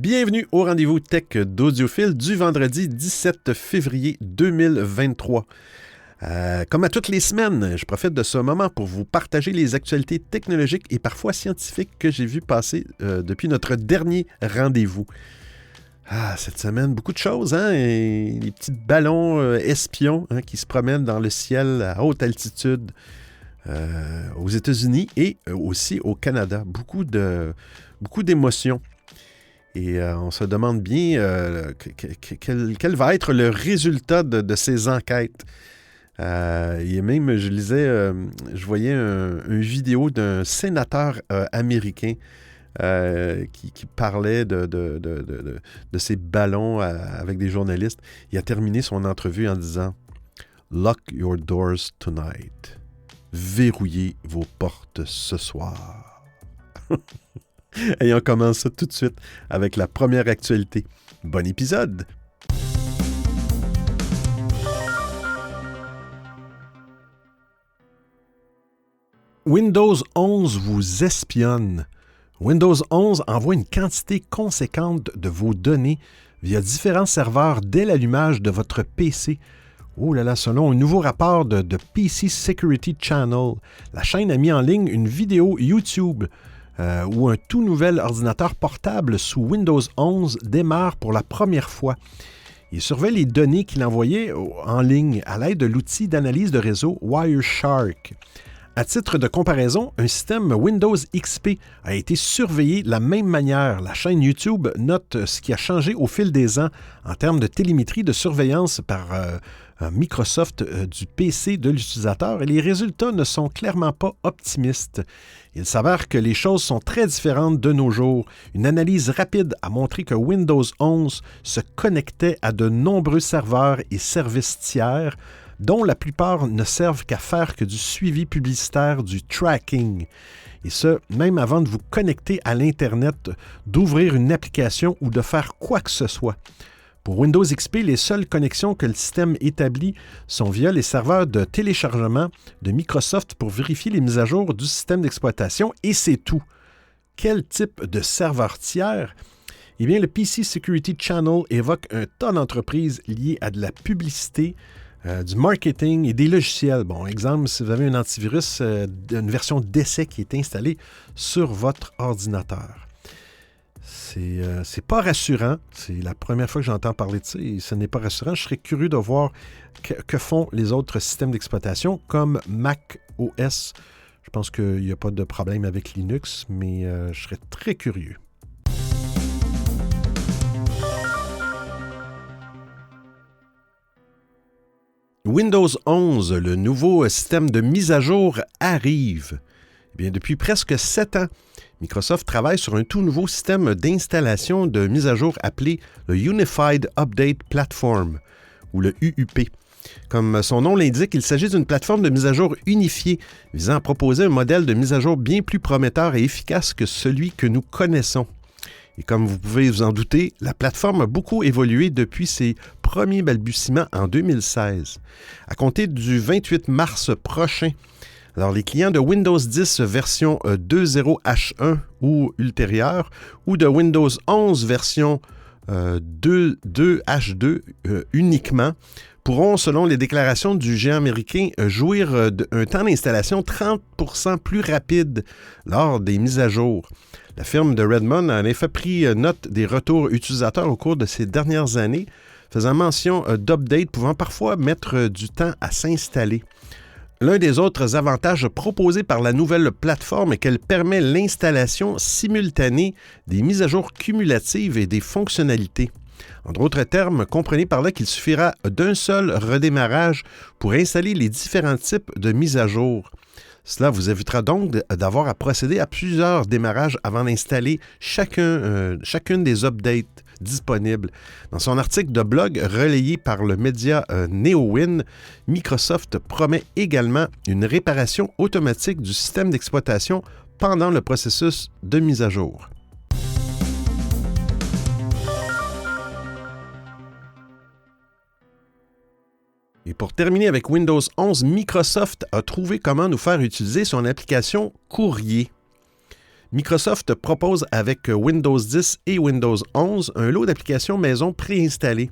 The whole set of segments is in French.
Bienvenue au rendez-vous tech d'Audiophile du vendredi 17 février 2023. Comme à toutes les semaines, je profite de ce moment pour vous partager les actualités technologiques et parfois scientifiques que j'ai vues passer depuis notre dernier rendez-vous. Cette semaine, beaucoup de choses, hein? Et les petits ballons espions qui se promènent dans le ciel à haute altitude aux États-Unis et aussi au Canada. Beaucoup d'émotions. Et on se demande bien quel va être le résultat de ces enquêtes. Et même, je voyais une vidéo d'un sénateur américain qui parlait de ces ballons avec des journalistes. Il a terminé son entrevue en disant « Lock your doors tonight. Verrouillez vos portes ce soir. » Et on commence ça tout de suite avec la première actualité. Bon épisode! Windows 11 vous espionne. Windows 11 envoie une quantité conséquente de vos données via différents serveurs dès l'allumage de votre PC. Oh là là, selon un nouveau rapport de PC Security Channel, la chaîne a mis en ligne une vidéo YouTube où un tout nouvel ordinateur portable sous Windows 11 démarre pour la première fois. Il surveille les données qu'il envoyait en ligne à l'aide de l'outil d'analyse de réseau Wireshark. À titre de comparaison, un système Windows XP a été surveillé de la même manière. La chaîne YouTube note ce qui a changé au fil des ans en termes de télémétrie de surveillance par Microsoft du PC de l'utilisateur et les résultats ne sont clairement pas optimistes. Il s'avère que les choses sont très différentes de nos jours. Une analyse rapide a montré que Windows 11 se connectait à de nombreux serveurs et services tiers, dont la plupart ne servent qu'à faire que du suivi publicitaire, du tracking. Et ce, même avant de vous connecter à l'Internet, d'ouvrir une application ou de faire quoi que ce soit. Pour Windows XP, les seules connexions que le système établit sont via les serveurs de téléchargement de Microsoft pour vérifier les mises à jour du système d'exploitation, et c'est tout. Quel type de serveur tiers? Eh bien, le PC Security Channel évoque un tas d'entreprises liées à de la publicité, du marketing et des logiciels. Bon, exemple, si vous avez un antivirus, une version d'essai qui est installée sur votre ordinateur. C'est pas rassurant. C'est la première fois que j'entends parler de ça et ce n'est pas rassurant. Je serais curieux de voir que font les autres systèmes d'exploitation comme Mac OS. Je pense qu'il n'y a pas de problème avec Linux, mais je serais très curieux. Windows 11, le nouveau système de mise à jour, arrive. Eh bien, depuis presque 7 ans, Microsoft travaille sur un tout nouveau système d'installation de mise à jour appelé le Unified Update Platform, ou le UUP. Comme son nom l'indique, il s'agit d'une plateforme de mise à jour unifiée visant à proposer un modèle de mise à jour bien plus prometteur et efficace que celui que nous connaissons. Et comme vous pouvez vous en douter, la plateforme a beaucoup évolué depuis ses premiers balbutiements en 2016. À compter du 28 mars prochain, alors les clients de Windows 10 version 2.0 H1 ou ultérieure, ou de Windows 11 version 2 H2 uniquement, pourront, selon les déclarations du géant américain, jouir d'un temps d'installation 30% plus rapide lors des mises à jour. La firme de Redmond a en effet pris note des retours utilisateurs au cours de ces dernières années, faisant mention d'updates pouvant parfois mettre du temps à s'installer. L'un des autres avantages proposés par la nouvelle plateforme est qu'elle permet l'installation simultanée des mises à jour cumulatives et des fonctionnalités. En d'autres termes, comprenez par là qu'il suffira d'un seul redémarrage pour installer les différents types de mises à jour. Cela vous évitera donc d'avoir à procéder à plusieurs démarrages avant d'installer chacune des updates disponibles. Dans son article de blog relayé par le média NeoWin, Microsoft promet également une réparation automatique du système d'exploitation pendant le processus de mise à jour. Et pour terminer avec Windows 11, Microsoft a trouvé comment nous faire utiliser son application Courrier. Microsoft propose avec Windows 10 et Windows 11 un lot d'applications maison préinstallées.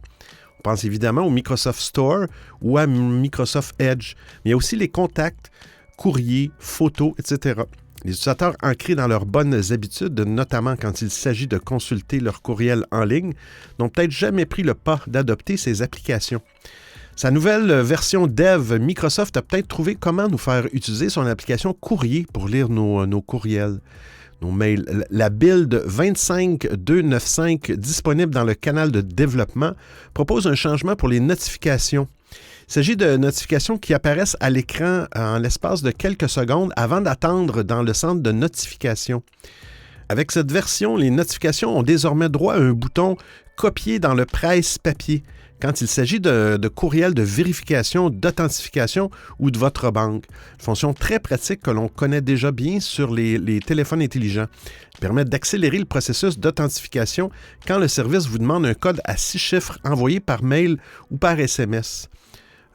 On pense évidemment au Microsoft Store ou à Microsoft Edge, mais il y a aussi les contacts, courriers, photos, etc. Les utilisateurs ancrés dans leurs bonnes habitudes, notamment quand il s'agit de consulter leur courriel en ligne, n'ont peut-être jamais pris le pas d'adopter ces applications. Sa nouvelle version Dev, Microsoft a peut-être trouvé comment nous faire utiliser son application Courrier pour lire nos courriels, nos mails. La build 25295 disponible dans le canal de développement propose un changement pour les notifications. Il s'agit de notifications qui apparaissent à l'écran en l'espace de quelques secondes avant d'attendre dans le centre de notification. Avec cette version, les notifications ont désormais droit à un bouton « Copier dans le presse-papier » quand il s'agit de courriels de vérification, d'authentification ou de votre banque. Une fonction très pratique que l'on connaît déjà bien sur les téléphones intelligents. Elle permet d'accélérer le processus d'authentification quand le service vous demande un code à 6 chiffres envoyé par mail ou par SMS.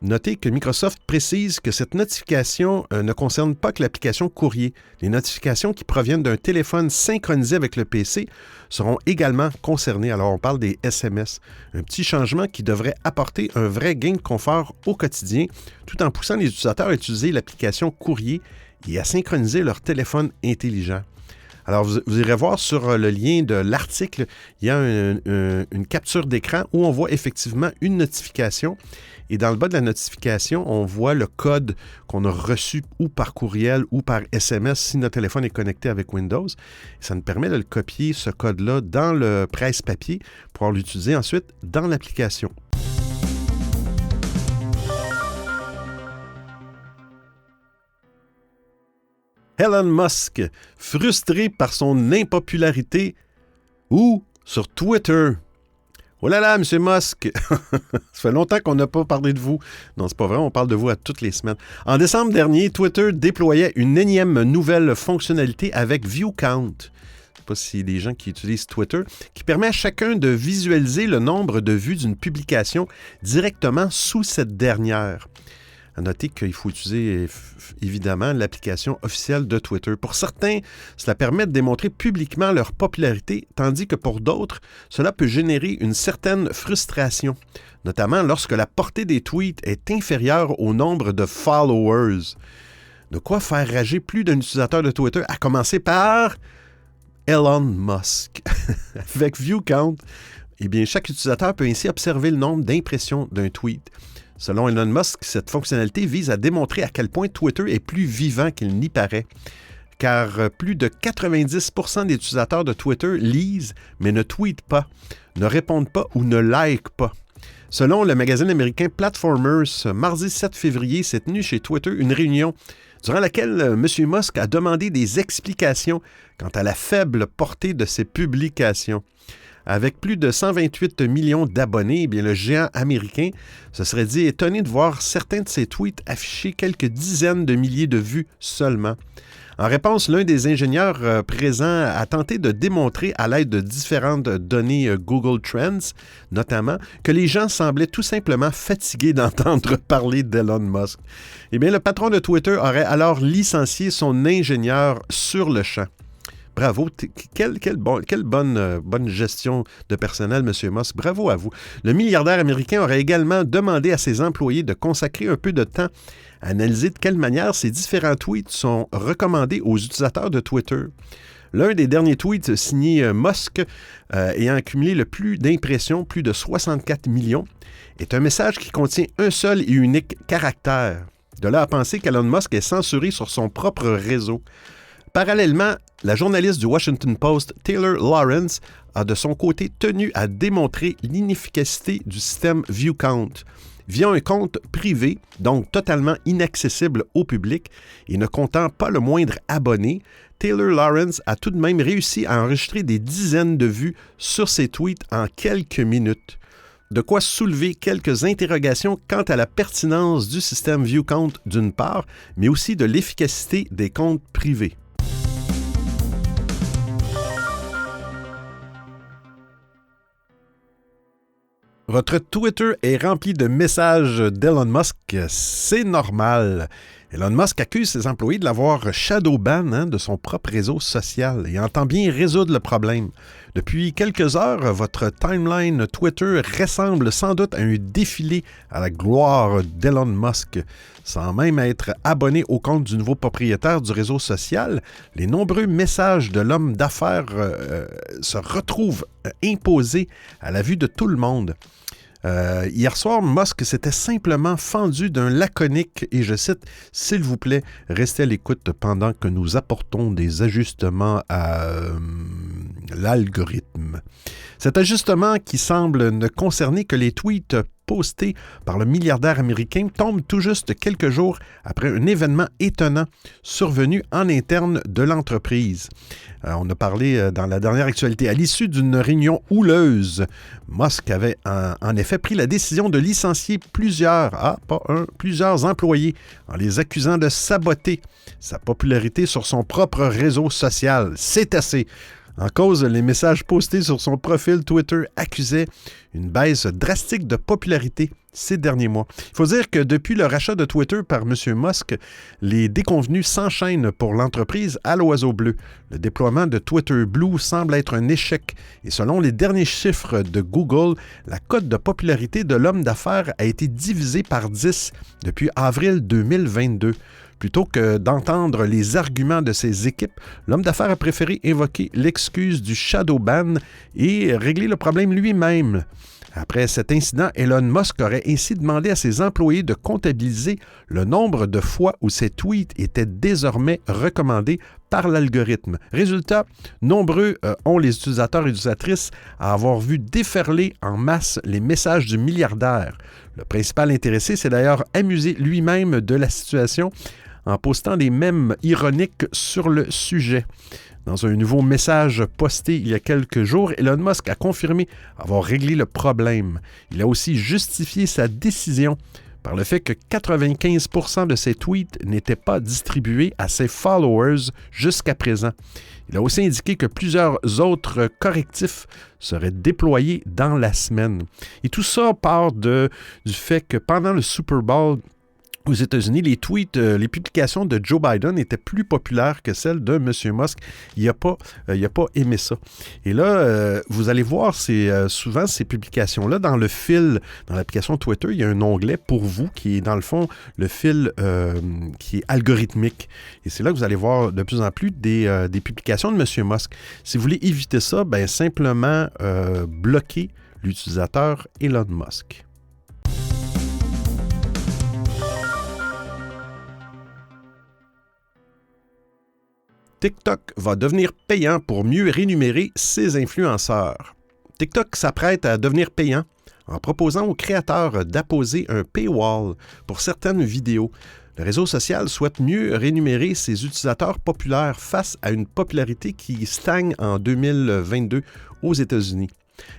Notez que Microsoft précise que cette notification ne concerne pas que l'application Courrier. Les notifications qui proviennent d'un téléphone synchronisé avec le PC seront également concernées. Alors, on parle des SMS. Un petit changement qui devrait apporter un vrai gain de confort au quotidien, tout en poussant les utilisateurs à utiliser l'application Courrier et à synchroniser leur téléphone intelligent. Alors, vous irez voir sur le lien de l'article, il y a une capture d'écran où on voit effectivement une notification. Et dans le bas de la notification, on voit le code qu'on a reçu ou par courriel ou par SMS si notre téléphone est connecté avec Windows. Ça nous permet de le copier, ce code-là, dans le presse-papier pour pouvoir l'utiliser ensuite dans l'application. Elon Musk, frustré par son impopularité, ou sur Twitter. Oh là là, M. Musk! Ça fait longtemps qu'on n'a pas parlé de vous. Non, c'est pas vrai, on parle de vous à toutes les semaines. En décembre dernier, Twitter déployait une énième nouvelle fonctionnalité avec View Count. Je ne sais pas si les gens qui utilisent Twitter, qui permet à chacun de visualiser le nombre de vues d'une publication directement sous cette dernière. À noter qu'il faut utiliser évidemment l'application officielle de Twitter. Pour certains, cela permet de démontrer publiquement leur popularité, tandis que pour d'autres, cela peut générer une certaine frustration, notamment lorsque la portée des tweets est inférieure au nombre de followers. De quoi faire rager plus d'un utilisateur de Twitter, à commencer par Elon Musk. Avec View Count, eh bien, chaque utilisateur peut ainsi observer le nombre d'impressions d'un tweet. Selon Elon Musk, cette fonctionnalité vise à démontrer à quel point Twitter est plus vivant qu'il n'y paraît. Car plus de 90% des utilisateurs de Twitter lisent, mais ne tweetent pas, ne répondent pas ou ne likent pas. Selon le magazine américain Platformers, mardi 7 février, s'est tenue chez Twitter une réunion durant laquelle M. Musk a demandé des explications quant à la faible portée de ses publications. Avec plus de 128 millions d'abonnés, eh bien, le géant américain se serait dit étonné de voir certains de ses tweets afficher quelques dizaines de milliers de vues seulement. En réponse, l'un des ingénieurs présents a tenté de démontrer à l'aide de différentes données Google Trends, notamment, que les gens semblaient tout simplement fatigués d'entendre parler d'Elon Musk. Eh bien, le patron de Twitter aurait alors licencié son ingénieur sur le champ. Bravo, quelle bonne gestion de personnel, M. Musk. Bravo à vous. Le milliardaire américain aurait également demandé à ses employés de consacrer un peu de temps à analyser de quelle manière ces différents tweets sont recommandés aux utilisateurs de Twitter. L'un des derniers tweets signé Musk, ayant accumulé le plus d'impressions, plus de 64 millions, est un message qui contient un seul et unique caractère. De là à penser qu'Elon Musk est censuré sur son propre réseau. Parallèlement, la journaliste du Washington Post, Taylor Lawrence, a de son côté tenu à démontrer l'inefficacité du système View Count. Via un compte privé, donc totalement inaccessible au public et ne comptant pas le moindre abonné, Taylor Lawrence a tout de même réussi à enregistrer des dizaines de vues sur ses tweets en quelques minutes. De quoi soulever quelques interrogations quant à la pertinence du système View Count d'une part, mais aussi de l'efficacité des comptes privés. Votre Twitter est rempli de messages d'Elon Musk, c'est normal. Elon Musk accuse ses employés de l'avoir shadowban de son propre réseau social et entend bien résoudre le problème. Depuis quelques heures, votre timeline Twitter ressemble sans doute à un défilé à la gloire d'Elon Musk. Sans même être abonné au compte du nouveau propriétaire du réseau social, les nombreux messages de l'homme d'affaires se retrouvent imposés à la vue de tout le monde. Hier soir, Musk s'était simplement fendu d'un laconique, et je cite, « S'il vous plaît, restez à l'écoute pendant que nous apportons des ajustements à l'algorithme. » Cet ajustement, qui semble ne concerner que les tweets postés par le milliardaire américain, tombe tout juste quelques jours après un événement étonnant survenu en interne de l'entreprise. On a parlé dans la dernière actualité. À l'issue d'une réunion houleuse, Musk avait en effet pris la décision de licencier plusieurs employés en les accusant de saboter sa popularité sur son propre réseau social. C'est assez! En cause, les messages postés sur son profil Twitter accusaient une baisse drastique de popularité ces derniers mois. Il faut dire que depuis le rachat de Twitter par M. Musk, les déconvenues s'enchaînent pour l'entreprise à l'oiseau bleu. Le déploiement de Twitter Blue semble être un échec et selon les derniers chiffres de Google, la cote de popularité de l'homme d'affaires a été divisée par 10 depuis avril 2022. Plutôt que d'entendre les arguments de ses équipes, l'homme d'affaires a préféré invoquer l'excuse du shadow ban et régler le problème lui-même. Après cet incident, Elon Musk aurait ainsi demandé à ses employés de comptabiliser le nombre de fois où ses tweets étaient désormais recommandés par l'algorithme. Résultat, nombreux ont les utilisateurs et utilisatrices à avoir vu déferler en masse les messages du milliardaire. Le principal intéressé s'est d'ailleurs amusé lui-même de la situation en postant des mèmes ironiques sur le sujet. Dans un nouveau message posté il y a quelques jours, Elon Musk a confirmé avoir réglé le problème. Il a aussi justifié sa décision par le fait que 95% de ses tweets n'étaient pas distribués à ses followers jusqu'à présent. Il a aussi indiqué que plusieurs autres correctifs seraient déployés dans la semaine. Et tout ça part du fait que pendant le Super Bowl, aux États-Unis, les tweets, les publications de Joe Biden étaient plus populaires que celles de M. Musk. Il n'a pas aimé ça. Et là, vous allez voir souvent ces publications-là dans le fil, dans l'application Twitter, il y a un onglet pour vous qui est dans le fond le fil qui est algorithmique. Et c'est là que vous allez voir de plus en plus des publications de M. Musk. Si vous voulez éviter ça, simplement bloquez l'utilisateur Elon Musk. TikTok va devenir payant pour mieux rémunérer ses influenceurs. TikTok s'apprête à devenir payant en proposant aux créateurs d'apposer un paywall pour certaines vidéos. Le réseau social souhaite mieux rémunérer ses utilisateurs populaires face à une popularité qui stagne en 2022 aux États-Unis.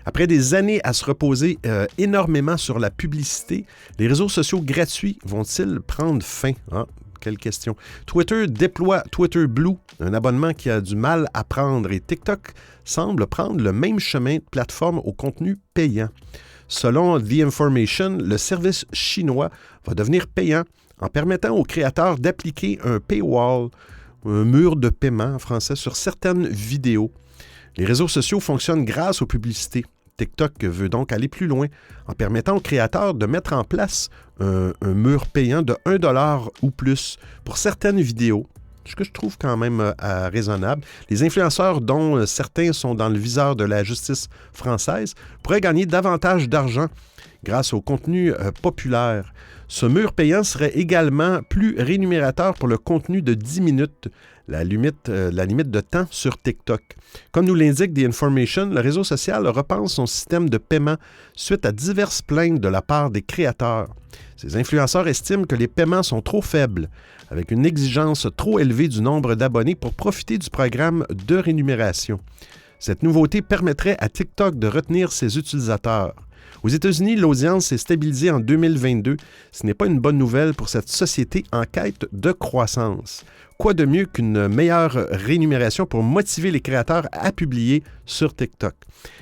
Après des années à se reposer énormément sur la publicité, les réseaux sociaux gratuits vont-ils prendre fin? Quelle question. Twitter déploie Twitter Blue, un abonnement qui a du mal à prendre, et TikTok semble prendre le même chemin de plateforme au contenu payant. Selon The Information, le service chinois va devenir payant en permettant aux créateurs d'appliquer un paywall, un mur de paiement en français, sur certaines vidéos. Les réseaux sociaux fonctionnent grâce aux publicités. TikTok veut donc aller plus loin en permettant aux créateurs de mettre en place un mur payant de 1$ ou plus pour certaines vidéos, ce que je trouve quand même raisonnable. Les influenceurs, dont certains sont dans le viseur de la justice française, pourraient gagner davantage d'argent grâce au contenu populaire. Ce mur payant serait également plus rémunérateur pour le contenu de 10 minutes, la limite de temps sur TikTok. Comme nous l'indique The Information, le réseau social repense son système de paiement suite à diverses plaintes de la part des créateurs. Ces influenceurs estiment que les paiements sont trop faibles, avec une exigence trop élevée du nombre d'abonnés pour profiter du programme de rémunération. Cette nouveauté permettrait à TikTok de retenir ses utilisateurs. Aux États-Unis, l'audience s'est stabilisée en 2022. Ce n'est pas une bonne nouvelle pour cette société en quête de croissance. Quoi de mieux qu'une meilleure rémunération pour motiver les créateurs à publier sur TikTok?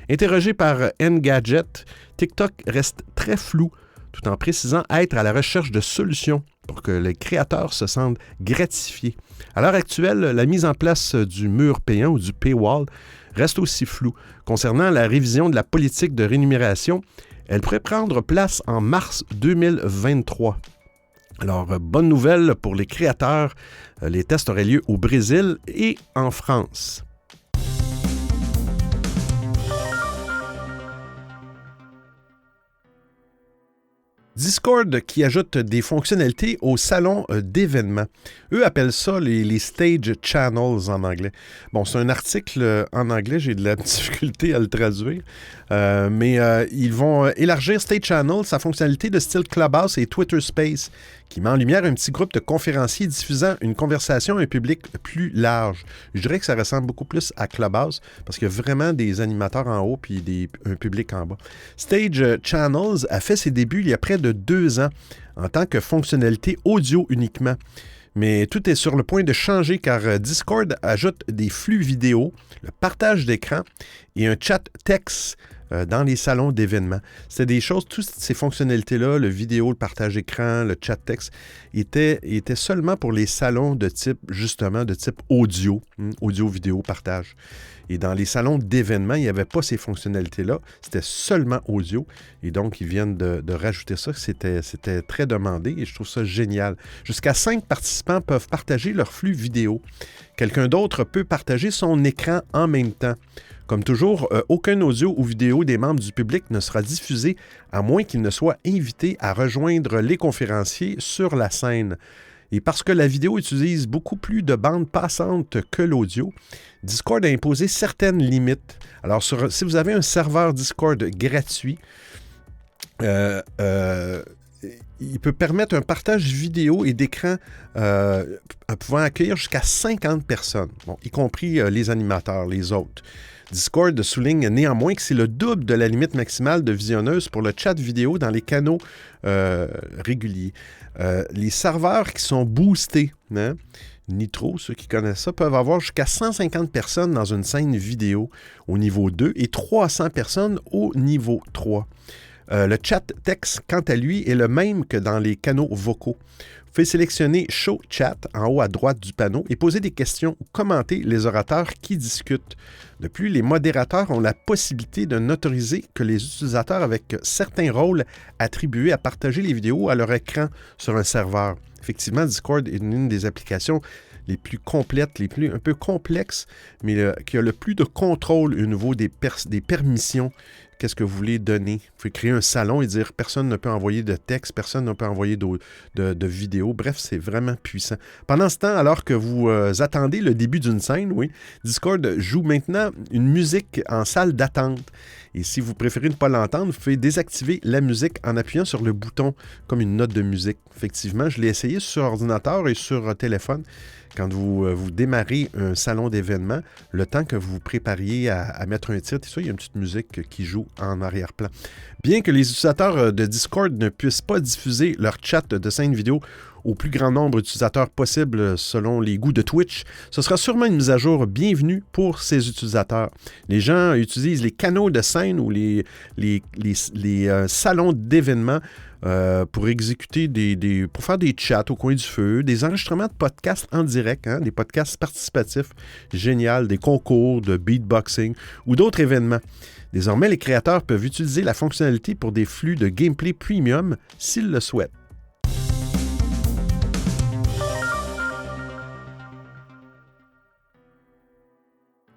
Interrogé par Engadget, TikTok reste très flou tout en précisant être à la recherche de solutions pour que les créateurs se sentent gratifiés. À l'heure actuelle, la mise en place du mur payant ou du paywall reste aussi floue. Concernant la révision de la politique de rémunération, elle pourrait prendre place en mars 2023. Alors, bonne nouvelle pour les créateurs, les tests auraient lieu au Brésil et en France. Discord qui ajoute des fonctionnalités au salon d'événements. Eux appellent ça les Stage Channels en anglais. Bon, c'est un article en anglais, j'ai de la difficulté à le traduire, mais ils vont élargir Stage Channel, sa fonctionnalité de style Clubhouse et Twitter Space, qui met en lumière un petit groupe de conférenciers diffusant une conversation à un public plus large. Je dirais que ça ressemble beaucoup plus à Clubhouse, parce qu'il y a vraiment des animateurs en haut puis un public en bas. Stage Channels a fait ses débuts il y a près de 2 ans en tant que fonctionnalité audio uniquement. Mais tout est sur le point de changer car Discord ajoute des flux vidéo, le partage d'écran et un chat texte dans les salons d'événements. C'était des choses, toutes ces fonctionnalités-là, le vidéo, le partage d'écran, le chat texte, étaient seulement pour les salons de type, justement, de type audio, audio, vidéo, partage. Et dans les salons d'événements, il n'y avait pas ces fonctionnalités-là, c'était seulement audio. Et donc, ils viennent de rajouter ça, c'était très demandé et je trouve ça génial. Jusqu'à 5 participants peuvent partager leur flux vidéo. Quelqu'un d'autre peut partager son écran en même temps. Comme toujours, aucun audio ou vidéo des membres du public ne sera diffusé à moins qu'ils ne soient invités à rejoindre les conférenciers sur la scène. Et parce que la vidéo utilise beaucoup plus de bandes passantes que l'audio, Discord a imposé certaines limites. Alors, si vous avez un serveur Discord gratuit, il peut permettre un partage vidéo et d'écran pouvant accueillir jusqu'à 50 personnes, bon, y compris les animateurs, les autres. Discord souligne néanmoins que c'est le double de la limite maximale de visionneuses pour le chat vidéo dans les canaux réguliers. Les serveurs qui sont boostés, Nitro, ceux qui connaissent ça, peuvent avoir jusqu'à 150 personnes dans une scène vidéo au niveau 2 et 300 personnes au niveau 3. Le chat texte, quant à lui, est le même que dans les canaux vocaux. Vous pouvez sélectionner Show Chat en haut à droite du panneau et poser des questions ou commenter les orateurs qui discutent. De plus, les modérateurs ont la possibilité de n'autoriser que les utilisateurs avec certains rôles attribués à partager les vidéos à leur écran sur un serveur. Effectivement, Discord est une des applications les plus complètes, un peu complexes, mais qui a le plus de contrôle au niveau des permissions. Qu'est-ce que vous voulez donner? Vous pouvez créer un salon et dire personne ne peut envoyer de texte, personne ne peut envoyer de vidéo. Bref, c'est vraiment puissant. Pendant ce temps, alors que vous attendez le début d'une scène, oui, Discord joue maintenant une musique en salle d'attente. Et si vous préférez ne pas l'entendre, vous pouvez désactiver la musique en appuyant sur le bouton comme une note de musique. Effectivement, je l'ai essayé sur ordinateur et sur téléphone. Quand vous démarrez un salon d'événement, le temps que vous vous prépariez à mettre un titre, il y a une petite musique qui joue en arrière-plan. Bien que les utilisateurs de Discord ne puissent pas diffuser leur chat de scène vidéo au plus grand nombre d'utilisateurs possible selon les goûts de Twitch, ce sera sûrement une mise à jour bienvenue pour ces utilisateurs. Les gens utilisent les canaux de scène ou les salons d'événements pour exécuter pour faire des chats au coin du feu, des enregistrements de podcasts en direct, des podcasts participatifs, génial, des concours de beatboxing ou d'autres événements. Désormais, les créateurs peuvent utiliser la fonctionnalité pour des flux de gameplay premium s'ils le souhaitent.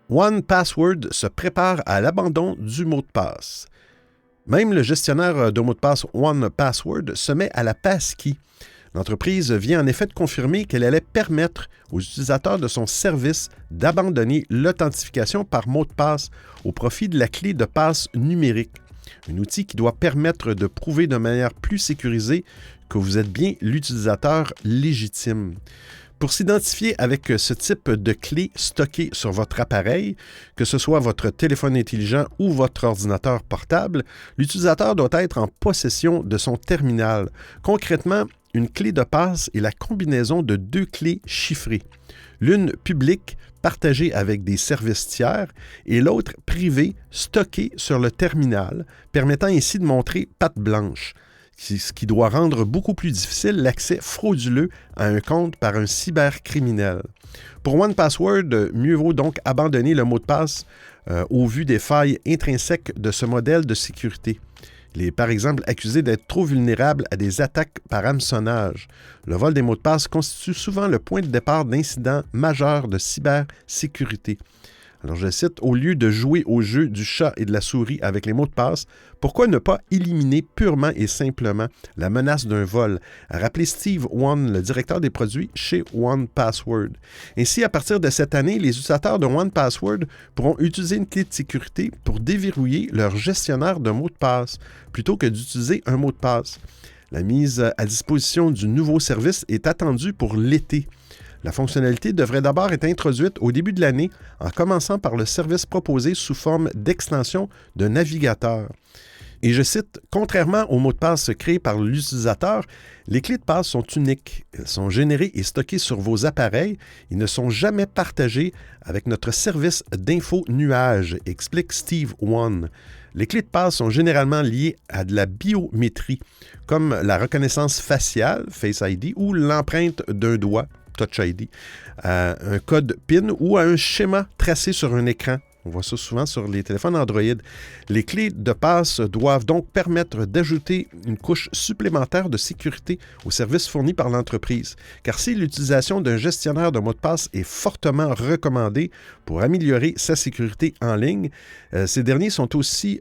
OnePassword se prépare à l'abandon du mot de passe. Même le gestionnaire de mots de passe OnePassword se met à la passkey. L'entreprise vient en effet de confirmer qu'elle allait permettre aux utilisateurs de son service d'abandonner l'authentification par mot de passe au profit de la clé de passe numérique. Un outil qui doit permettre de prouver de manière plus sécurisée que vous êtes bien l'utilisateur légitime. Pour s'identifier avec ce type de clé stockée sur votre appareil, que ce soit votre téléphone intelligent ou votre ordinateur portable, l'utilisateur doit être en possession de son terminal. Concrètement, une clé de passe est la combinaison de 2 clés chiffrées. L'une publique, partagée avec des services tiers, et l'autre privée, stockée sur le terminal, permettant ainsi de montrer patte blanche. ce qui doit rendre beaucoup plus difficile l'accès frauduleux à un compte par un cybercriminel. Pour 1Password, mieux vaut donc abandonner le mot de passe au vu des failles intrinsèques de ce modèle de sécurité. Il est par exemple accusé d'être trop vulnérable à des attaques par hameçonnage. Le vol des mots de passe constitue souvent le point de départ d'incidents majeurs de cybersécurité. Alors je cite, « Au lieu de jouer au jeu du chat et de la souris avec les mots de passe, pourquoi ne pas éliminer purement et simplement la menace d'un vol ?» a rappelé Steve Won, le directeur des produits chez 1Password. Ainsi, à partir de cette année, les utilisateurs de 1Password pourront utiliser une clé de sécurité pour déverrouiller leur gestionnaire de mots de passe, plutôt que d'utiliser un mot de passe. La mise à disposition du nouveau service est attendue pour l'été. La fonctionnalité devrait d'abord être introduite au début de l'année en commençant par le service proposé sous forme d'extension de navigateur. Et je cite, « Contrairement aux mots de passe créés par l'utilisateur, les clés de passe sont uniques. Elles sont générées et stockées sur vos appareils et ne sont jamais partagées avec notre service d'info-nuage », explique Steve Won. Les clés de passe sont généralement liées à de la biométrie, comme la reconnaissance faciale, Face ID, ou l'empreinte d'un doigt, Touch ID, à un code PIN ou à un schéma tracé sur un écran. On voit ça souvent sur les téléphones Android. Les clés de passe doivent donc permettre d'ajouter une couche supplémentaire de sécurité aux services fournis par l'entreprise. Car si l'utilisation d'un gestionnaire de mots de passe est fortement recommandée pour améliorer sa sécurité en ligne, ces derniers sont aussi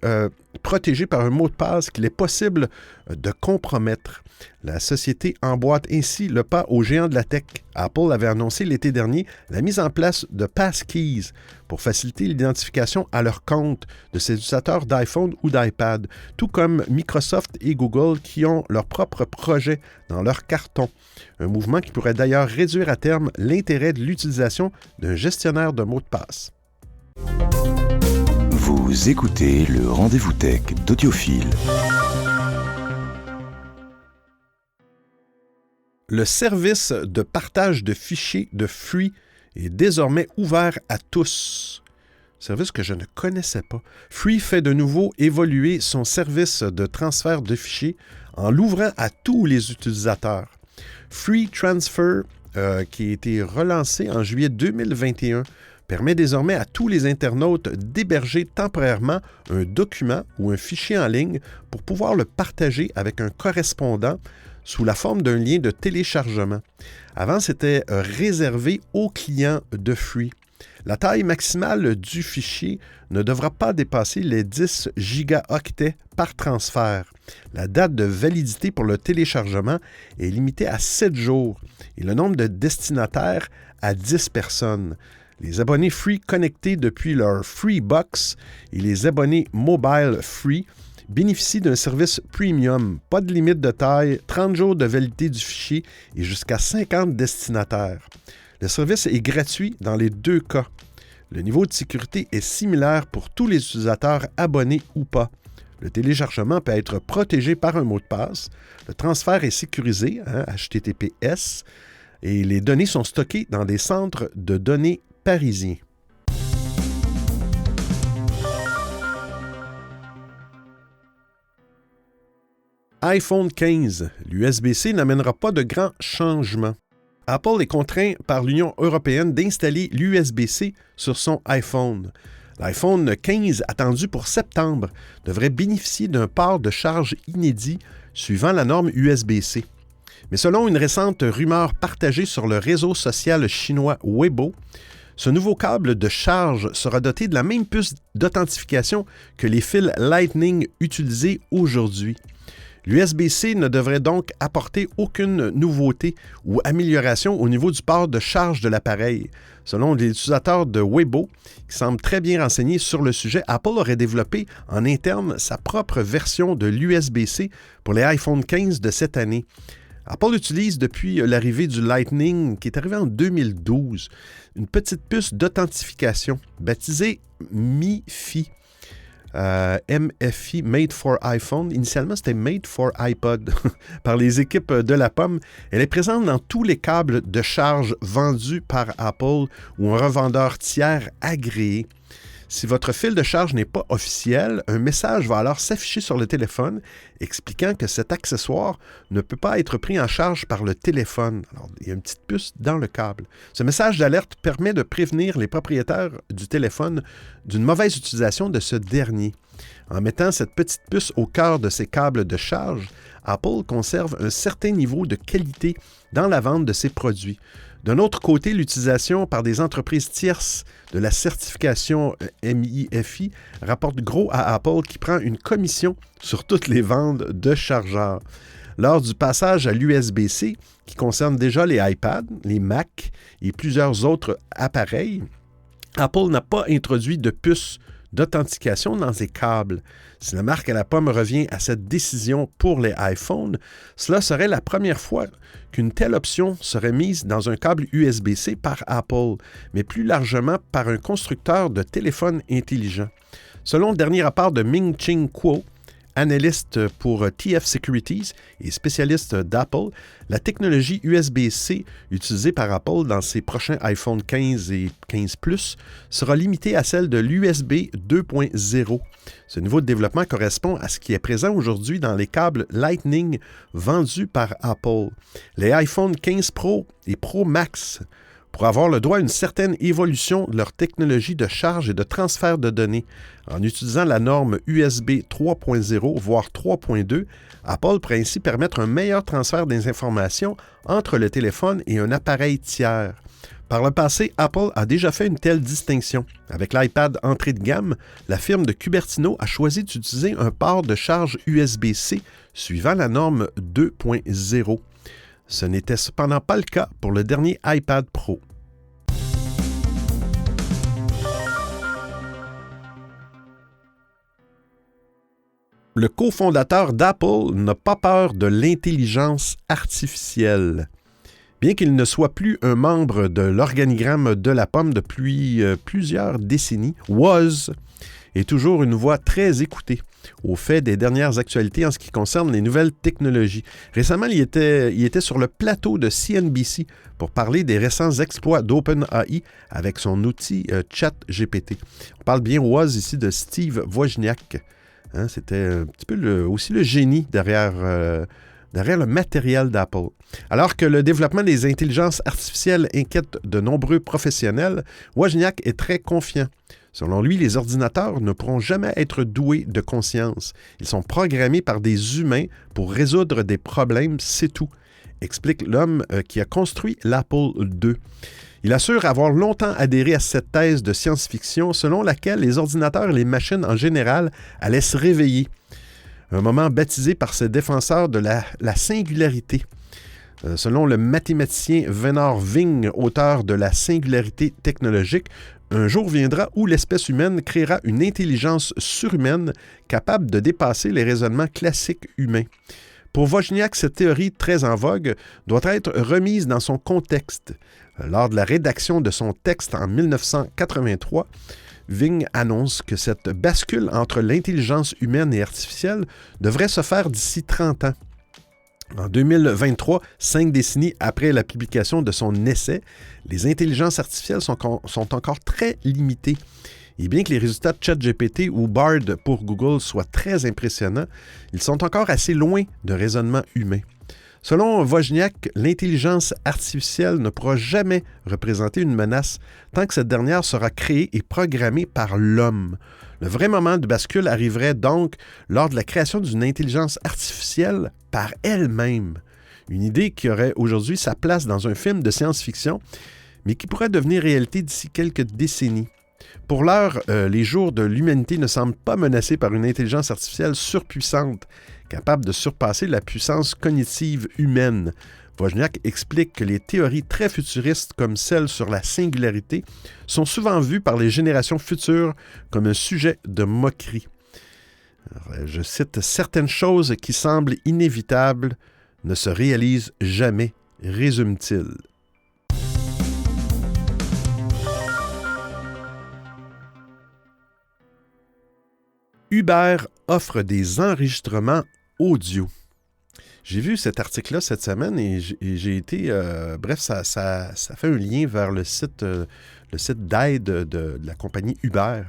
protégés par un mot de passe qu'il est possible de compromettre. La société emboîte ainsi le pas aux géants de la tech. Apple avait annoncé l'été dernier la mise en place de passkeys pour faciliter l'identification à leur compte de ses utilisateurs d'iPhone ou d'iPad, tout comme Microsoft et Google qui ont leur propre projet dans leur carton. Un mouvement qui pourrait d'ailleurs réduire à terme l'intérêt de l'utilisation d'un gestionnaire de mots de passe. Vous écoutez le Rendez-vous Tech d'Audiophile. Le service de partage de fichiers de Free est désormais ouvert à tous. Service que je ne connaissais pas. Free fait de nouveau évoluer son service de transfert de fichiers en l'ouvrant à tous les utilisateurs. Free Transfer, qui a été relancé en juillet 2021, permet désormais à tous les internautes d'héberger temporairement un document ou un fichier en ligne pour pouvoir le partager avec un correspondant sous la forme d'un lien de téléchargement. Avant, c'était réservé aux clients de Free. La taille maximale du fichier ne devra pas dépasser les 10 gigaoctets par transfert. La date de validité pour le téléchargement est limitée à 7 jours et le nombre de destinataires à 10 personnes. Les abonnés Free connectés depuis leur Free Box et les abonnés Mobile Free bénéficient d'un service premium, pas de limite de taille, 30 jours de validité du fichier et jusqu'à 50 destinataires. Le service est gratuit dans les deux cas. Le niveau de sécurité est similaire pour tous les utilisateurs abonnés ou pas. Le téléchargement peut être protégé par un mot de passe. Le transfert est sécurisé, HTTPS, et les données sont stockées dans des centres de données parisiens. iPhone 15, l'USB-C n'amènera pas de grands changements. Apple est contraint par l'Union européenne d'installer l'USB-C sur son iPhone. L'iPhone 15, attendu pour septembre, devrait bénéficier d'un port de charge inédit suivant la norme USB-C. Mais selon une récente rumeur partagée sur le réseau social chinois Weibo, ce nouveau câble de charge sera doté de la même puce d'authentification que les fils Lightning utilisés aujourd'hui. L'USB-C ne devrait donc apporter aucune nouveauté ou amélioration au niveau du port de charge de l'appareil. Selon les utilisateurs de Weibo, qui semblent très bien renseignés sur le sujet, Apple aurait développé en interne sa propre version de l'USB-C pour les iPhone 15 de cette année. Apple utilise depuis l'arrivée du Lightning, qui est arrivé en 2012, une petite puce d'authentification baptisée MiFi. MFI, Made for iPhone. Initialement, c'était Made for iPod par les équipes de la pomme. Elle est présente dans tous les câbles de charge vendus par Apple ou un revendeur tiers agréé. Si votre fil de charge n'est pas officiel, un message va alors s'afficher sur le téléphone expliquant que cet accessoire ne peut pas être pris en charge par le téléphone. Alors, il y a une petite puce dans le câble. Ce message d'alerte permet de prévenir les propriétaires du téléphone d'une mauvaise utilisation de ce dernier. En mettant cette petite puce au cœur de ses câbles de charge, Apple conserve un certain niveau de qualité dans la vente de ses produits. D'un autre côté, l'utilisation par des entreprises tierces de la certification MIFI rapporte gros à Apple qui prend une commission sur toutes les ventes de chargeurs. Lors du passage à l'USB-C, qui concerne déjà les iPads, les Mac et plusieurs autres appareils, Apple n'a pas introduit de puce d'authentification dans ses câbles. Si la marque à la pomme revient à cette décision pour les iPhones, cela serait la première fois qu'une telle option serait mise dans un câble USB-C par Apple, mais plus largement par un constructeur de téléphones intelligents. Selon le dernier rapport de Ming-Ching Kuo, analyste pour TF Securities et spécialiste d'Apple, la technologie USB-C utilisée par Apple dans ses prochains iPhone 15 et 15 Plus sera limitée à celle de l'USB 2.0. Ce niveau de développement correspond à ce qui est présent aujourd'hui dans les câbles Lightning vendus par Apple. Les iPhone 15 Pro et Pro Max pour avoir le droit à une certaine évolution de leur technologie de charge et de transfert de données. En utilisant la norme USB 3.0, voire 3.2, Apple pourrait ainsi permettre un meilleur transfert des informations entre le téléphone et un appareil tiers. Par le passé, Apple a déjà fait une telle distinction. Avec l'iPad entrée de gamme, la firme de Cupertino a choisi d'utiliser un port de charge USB-C suivant la norme 2.0. Ce n'était cependant pas le cas pour le dernier iPad Pro. Le cofondateur d'Apple n'a pas peur de l'intelligence artificielle. Bien qu'il ne soit plus un membre de l'organigramme de la pomme depuis plusieurs décennies, Woz est toujours une voix très écoutée au fait des dernières actualités en ce qui concerne les nouvelles technologies. Récemment, il était sur le plateau de CNBC pour parler des récents exploits d'OpenAI avec son outil ChatGPT. On parle bien Woz ici de Steve Wozniak. C'était un petit peu aussi le génie derrière le matériel d'Apple. Alors que le développement des intelligences artificielles inquiète de nombreux professionnels, Wozniak est très confiant. Selon lui, les ordinateurs ne pourront jamais être doués de conscience. Ils sont programmés par des humains pour résoudre des problèmes, c'est tout, explique l'homme qui a construit l'Apple II. Il assure avoir longtemps adhéré à cette thèse de science-fiction selon laquelle les ordinateurs et les machines en général allaient se réveiller. Un moment baptisé par ses défenseurs de la singularité. Selon le mathématicien Venor Ving, auteur de La singularité technologique, un jour viendra où l'espèce humaine créera une intelligence surhumaine capable de dépasser les raisonnements classiques humains. Pour Wozniak, cette théorie très en vogue doit être remise dans son contexte. Lors de la rédaction de son texte en 1983, Ving annonce que cette bascule entre l'intelligence humaine et artificielle devrait se faire d'ici 30 ans. En 2023, 5 décennies après la publication de son essai, les intelligences artificielles sont encore très limitées. Et bien que les résultats de ChatGPT ou Bard pour Google soient très impressionnants, ils sont encore assez loin de raisonnement humain. Selon Wozniak, l'intelligence artificielle ne pourra jamais représenter une menace tant que cette dernière sera créée et programmée par l'homme. Le vrai moment de bascule arriverait donc lors de la création d'une intelligence artificielle par elle-même. Une idée qui aurait aujourd'hui sa place dans un film de science-fiction, mais qui pourrait devenir réalité d'ici quelques décennies. Pour l'heure, les jours de l'humanité ne semblent pas menacés par une intelligence artificielle surpuissante, capable de surpasser la puissance cognitive humaine. Wozniak explique que les théories très futuristes comme celle sur la singularité sont souvent vues par les générations futures comme un sujet de moquerie. Alors, je cite « Certaines choses qui semblent inévitables ne se réalisent jamais », résume-t-il. Uber offre des enregistrements audio. J'ai vu cet article-là cette semaine et j'ai été... bref, ça fait un lien vers le site d'aide de la compagnie Uber.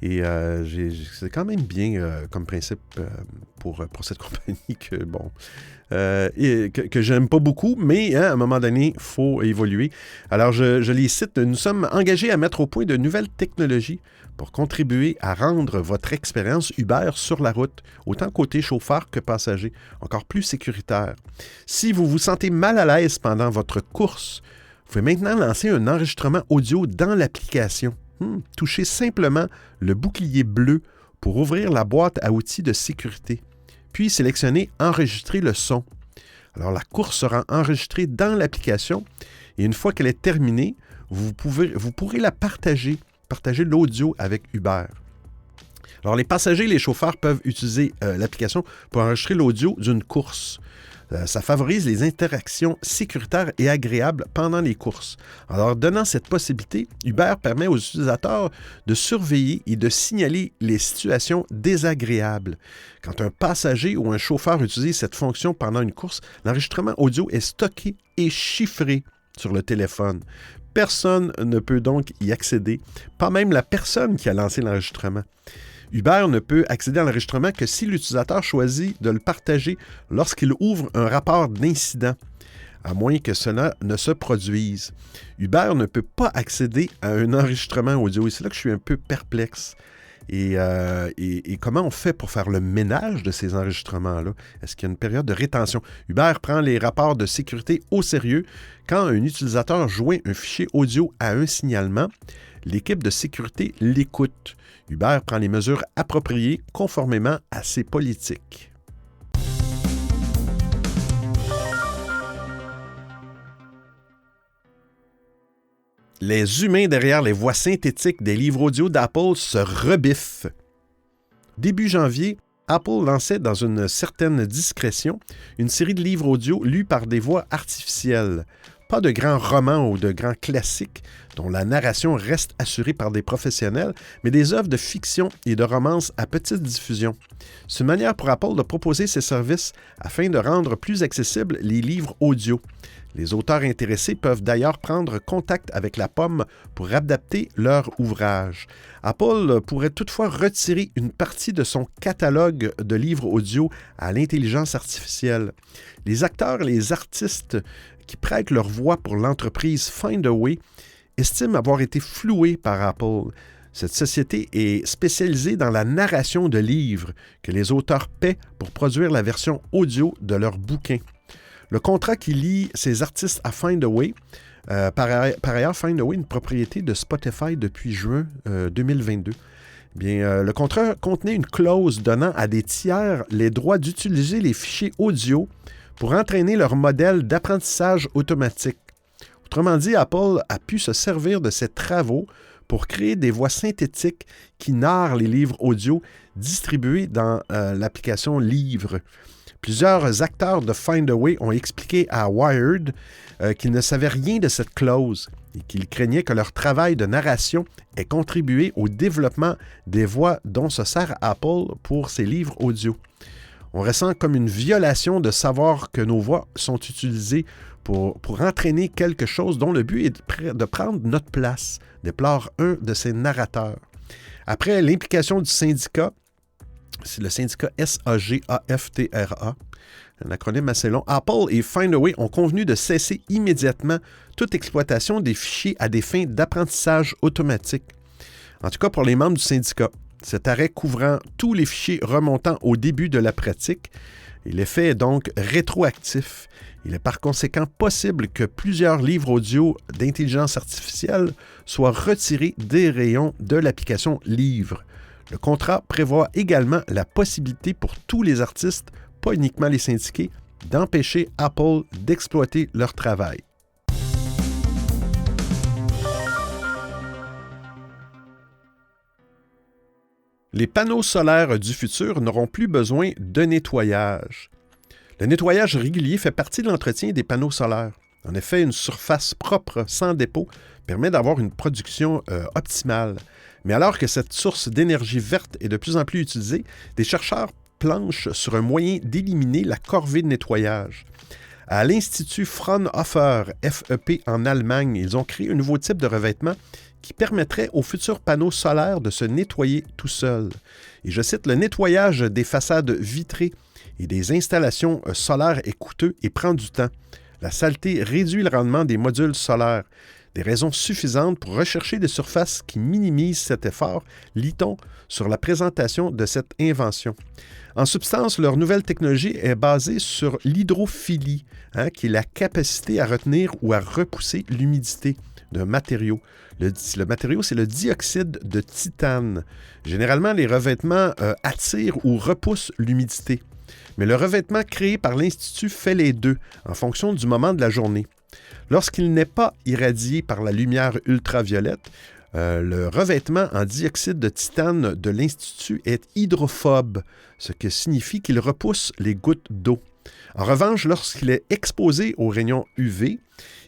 Et c'est quand même bien comme principe pour cette compagnie que j'aime pas beaucoup, mais à un moment donné, il faut évoluer. Alors, je les cite. Nous sommes engagés à mettre au point de nouvelles technologies pour contribuer à rendre votre expérience Uber sur la route, autant côté chauffeur que passager, encore plus sécuritaire. Si vous vous sentez mal à l'aise pendant votre course, vous pouvez maintenant lancer un enregistrement audio dans l'application. Touchez simplement le bouclier bleu pour ouvrir la boîte à outils de sécurité. Puis sélectionnez « Enregistrer le son ». Alors, la course sera enregistrée dans l'application et une fois qu'elle est terminée, vous pourrez la partager l'audio avec Uber. Alors, les passagers et les chauffeurs peuvent utiliser l'application pour enregistrer l'audio d'une course. Ça favorise les interactions sécuritaires et agréables pendant les courses. Alors, donnant cette possibilité, Uber permet aux utilisateurs de surveiller et de signaler les situations désagréables. Quand un passager ou un chauffeur utilise cette fonction pendant une course, l'enregistrement audio est stocké et chiffré sur le téléphone. Personne ne peut donc y accéder, pas même la personne qui a lancé l'enregistrement. Uber ne peut accéder à l'enregistrement que si l'utilisateur choisit de le partager lorsqu'il ouvre un rapport d'incident, à moins que cela ne se produise. Uber ne peut pas accéder à un enregistrement audio. Et c'est là que je suis un peu perplexe. Et comment on fait pour faire le ménage de ces enregistrements-là? Est-ce qu'il y a une période de rétention? Uber prend les rapports de sécurité au sérieux. Quand un utilisateur joint un fichier audio à un signalement, l'équipe de sécurité l'écoute. Uber prend les mesures appropriées conformément à ses politiques. Les humains derrière les voix synthétiques des livres audio d'Apple se rebiffent. Début janvier, Apple lançait dans une certaine discrétion une série de livres audio lus par des voix artificielles. Pas de grands romans ou de grands classiques dont la narration reste assurée par des professionnels, mais des œuvres de fiction et de romance à petite diffusion. C'est une manière pour Apple de proposer ses services afin de rendre plus accessibles les livres audio. Les auteurs intéressés peuvent d'ailleurs prendre contact avec la pomme pour adapter leur ouvrage. Apple pourrait toutefois retirer une partie de son catalogue de livres audio à l'intelligence artificielle. Les acteurs et les artistes qui prêtent leur voix pour l'entreprise Findaway estiment avoir été floués par Apple. Cette société est spécialisée dans la narration de livres que les auteurs paient pour produire la version audio de leurs bouquins. Le contrat qui lie ces artistes à Findaway, par ailleurs, Findaway est une propriété de Spotify depuis juin 2022. Le contrat contenait une clause donnant à des tiers les droits d'utiliser les fichiers audio pour entraîner leur modèle d'apprentissage automatique. Autrement dit, Apple a pu se servir de ces travaux pour créer des voix synthétiques qui narrent les livres audio distribués dans l'application Livre. Plusieurs acteurs de Findaway ont expliqué à Wired qu'ils ne savaient rien de cette clause et qu'ils craignaient que leur travail de narration ait contribué au développement des voix dont se sert Apple pour ses livres audio. On ressent comme une violation de savoir que nos voix sont utilisées pour entraîner quelque chose dont le but est de prendre notre place, déplore un de ses narrateurs. Après l'implication du syndicat, c'est le syndicat SAGAFTRA, un acronyme assez long, Apple et Findaway ont convenu de cesser immédiatement toute exploitation des fichiers à des fins d'apprentissage automatique. En tout cas pour les membres du syndicat. Cet arrêt couvrant tous les fichiers remontant au début de la pratique, l'effet est donc rétroactif. Il est par conséquent possible que plusieurs livres audio d'intelligence artificielle soient retirés des rayons de l'application Livre. Le contrat prévoit également la possibilité pour tous les artistes, pas uniquement les syndiqués, d'empêcher Apple d'exploiter leur travail. Les panneaux solaires du futur n'auront plus besoin de nettoyage. Le nettoyage régulier fait partie de l'entretien des panneaux solaires. En effet, une surface propre, sans dépôt, permet d'avoir une production optimale. Mais alors que cette source d'énergie verte est de plus en plus utilisée, des chercheurs planche sur un moyen d'éliminer la corvée de nettoyage. À l'Institut Fraunhofer, FEP, en Allemagne, ils ont créé un nouveau type de revêtement qui permettrait aux futurs panneaux solaires de se nettoyer tout seuls. Et je cite, « Le nettoyage des façades vitrées et des installations solaires est coûteux et prend du temps. La saleté réduit le rendement des modules solaires. Des raisons suffisantes pour rechercher des surfaces qui minimisent cet effort, lit-on sur la présentation de cette invention. En substance, leur nouvelle technologie est basée sur l'hydrophilie, qui est la capacité à retenir ou à repousser l'humidité d'un matériau. Le matériau, c'est le dioxyde de titane. Généralement, les revêtements attirent ou repoussent l'humidité. Mais le revêtement créé par l'Institut fait les deux, en fonction du moment de la journée. Lorsqu'il n'est pas irradié par la lumière ultraviolette, le revêtement en dioxyde de titane de l'Institut est hydrophobe, ce qui signifie qu'il repousse les gouttes d'eau. En revanche, lorsqu'il est exposé aux rayons UV,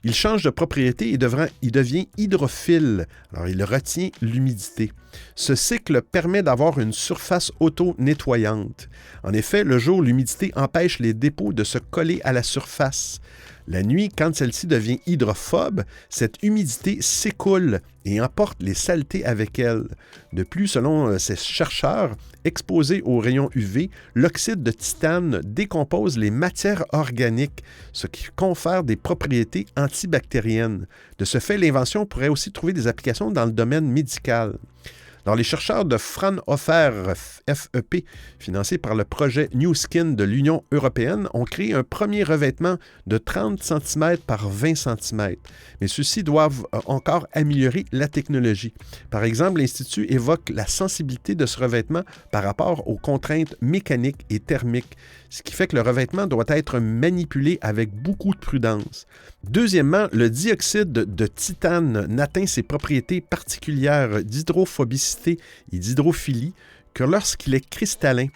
il change de propriété et il devient hydrophile. Alors, il retient l'humidité. Ce cycle permet d'avoir une surface auto-nettoyante. En effet, le jour, l'humidité empêche les dépôts de se coller à la surface. La nuit, quand celle-ci devient hydrophobe, cette humidité s'écoule et emporte les saletés avec elle. De plus, selon ces chercheurs, exposés aux rayons UV, l'oxyde de titane décompose les matières organiques, ce qui confère des propriétés antibactériennes. De ce fait, l'invention pourrait aussi trouver des applications dans le domaine médical. Alors, les chercheurs de Fraunhofer FEP, financés par le projet New Skin de l'Union européenne, ont créé un premier revêtement de 30 cm par 20 cm. Mais ceux-ci doivent encore améliorer la technologie. Par exemple, l'Institut évoque la sensibilité de ce revêtement par rapport aux contraintes mécaniques et thermiques, ce qui fait que le revêtement doit être manipulé avec beaucoup de prudence. Deuxièmement, le dioxyde de titane n'atteint ses propriétés particulières d'hydrophobicité et d'hydrophilie que lorsqu'il est cristallin.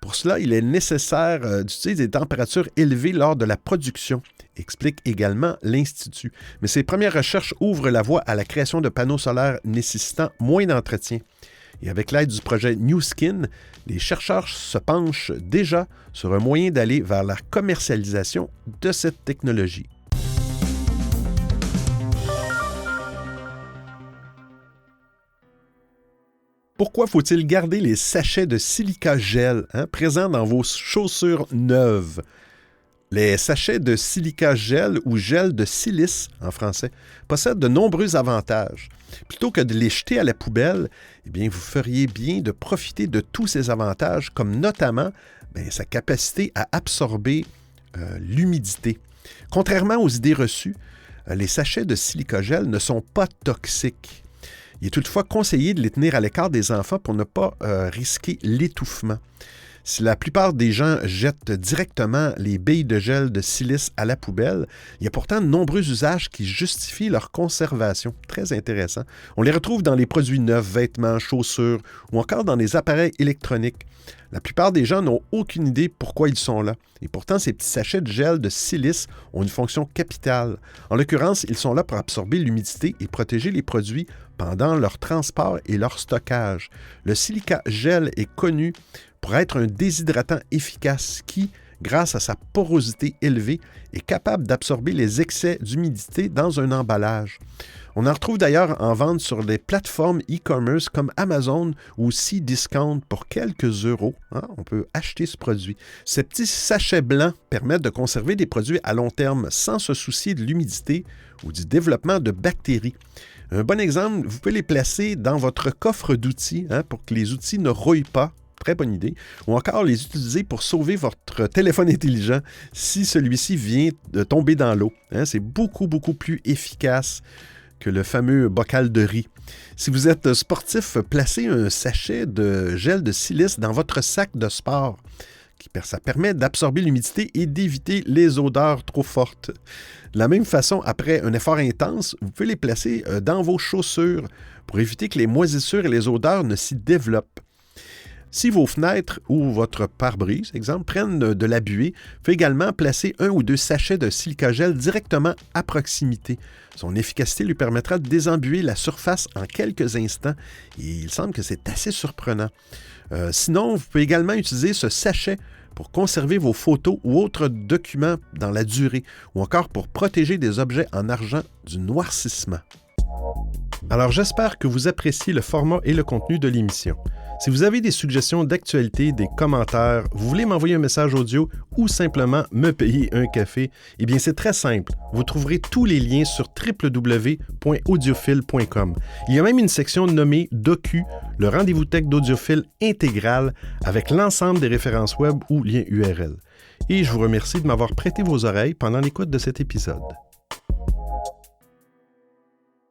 Pour cela, il est nécessaire d'utiliser des températures élevées lors de la production, explique également l'Institut. Mais ces premières recherches ouvrent la voie à la création de panneaux solaires nécessitant moins d'entretien. Et avec l'aide du projet New Skin, les chercheurs se penchent déjà sur un moyen d'aller vers la commercialisation de cette technologie. Pourquoi faut-il garder les sachets de silica gel présents dans vos chaussures neuves? Les sachets de silica gel ou gel de silice en français possèdent de nombreux avantages. Plutôt que de les jeter à la poubelle, vous feriez bien de profiter de tous ces avantages, comme notamment sa capacité à absorber l'humidité. Contrairement aux idées reçues, les sachets de silica gel ne sont pas toxiques. Il est toutefois conseillé de les tenir à l'écart des enfants pour ne pas risquer l'étouffement. Si la plupart des gens jettent directement les billes de gel de silice à la poubelle, il y a pourtant de nombreux usages qui justifient leur conservation. Très intéressant. On les retrouve dans les produits neufs, vêtements, chaussures ou encore dans les appareils électroniques. La plupart des gens n'ont aucune idée pourquoi ils sont là. Et pourtant, ces petits sachets de gel de silice ont une fonction capitale. En l'occurrence, ils sont là pour absorber l'humidité et protéger les produits pendant leur transport et leur stockage. Le silica gel est connu pour être un déshydratant efficace qui, grâce à sa porosité élevée, est capable d'absorber les excès d'humidité dans un emballage. On en retrouve d'ailleurs en vente sur des plateformes e-commerce comme Amazon ou Cdiscount pour quelques euros. On peut acheter ce produit. Ces petits sachets blancs permettent de conserver des produits à long terme sans se soucier de l'humidité ou du développement de bactéries. Un bon exemple, vous pouvez les placer dans votre coffre d'outils pour que les outils ne rouillent pas. Très bonne idée. Ou encore les utiliser pour sauver votre téléphone intelligent si celui-ci vient de tomber dans l'eau. C'est beaucoup, beaucoup plus efficace que le fameux bocal de riz. Si vous êtes sportif, placez un sachet de gel de silice dans votre sac de sport. Ça permet d'absorber l'humidité et d'éviter les odeurs trop fortes. De la même façon, après un effort intense, vous pouvez les placer dans vos chaussures pour éviter que les moisissures et les odeurs ne s'y développent. Si vos fenêtres ou votre pare-brise, exemple, prennent de la buée, vous pouvez également placer 1 ou 2 sachets de silica gel directement à proximité. Son efficacité lui permettra de désembuer la surface en quelques instants et il semble que c'est assez surprenant. Sinon, vous pouvez également utiliser ce sachet pour conserver vos photos ou autres documents dans la durée, ou encore pour protéger des objets en argent du noircissement. Alors, j'espère que vous appréciez le format et le contenu de l'émission. Si vous avez des suggestions d'actualité, des commentaires, vous voulez m'envoyer un message audio ou simplement me payer un café, eh bien c'est très simple. Vous trouverez tous les liens sur www.audiophile.com. Il y a même une section nommée Docu, le rendez-vous tech d'Audiophile intégral avec l'ensemble des références web ou liens URL. Et je vous remercie de m'avoir prêté vos oreilles pendant l'écoute de cet épisode.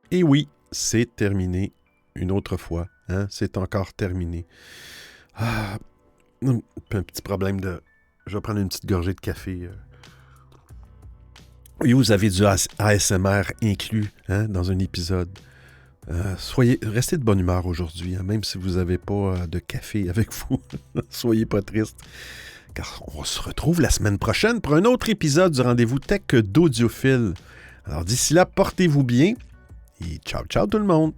Et oui, c'est terminé une autre fois. Hein? C'est encore terminé. Un petit problème de... Je vais prendre une petite gorgée de café. Et vous avez du ASMR inclus dans un épisode. Restez de bonne humeur aujourd'hui, hein, même si vous n'avez pas de café avec vous. Soyez pas triste. Car on se retrouve la semaine prochaine pour un autre épisode du Rendez-vous Tech d'Audiophile. Alors d'ici là, portez-vous bien et ciao, ciao tout le monde!